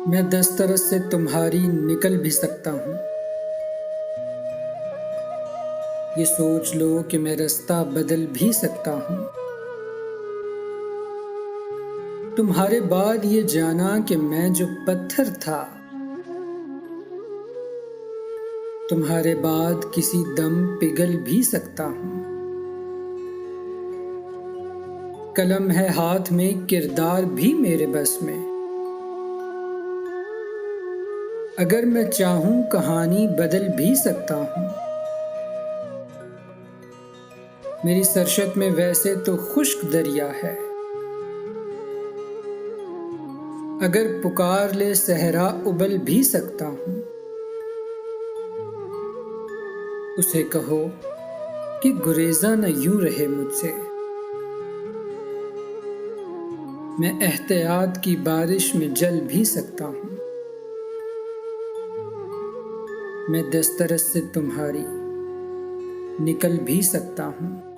मैं दस्तरस से तुम्हारी निकल भी सकता हूँ। ये सोच लो कि मैं रास्ता बदल भी सकता हूँ। तुम्हारे बाद ये जाना कि मैं जो पत्थर था, तुम्हारे बाद किसी दम पिघल भी सकता हूँ। कलम है हाथ में, किरदार भी मेरे बस में। अगर मैं चाहूं कहानी बदल भी सकता हूँ। मेरी सरशत में वैसे तो खुश्क दरिया है, अगर पुकार ले सहरा उबल भी सकता हूँ। उसे कहो कि गुरेजा न यूं रहे मुझसे, मैं एहतियात की बारिश में जल भी सकता हूँ। मैं दस्तरस से तुम्हारी निकल भी सकता हूँ।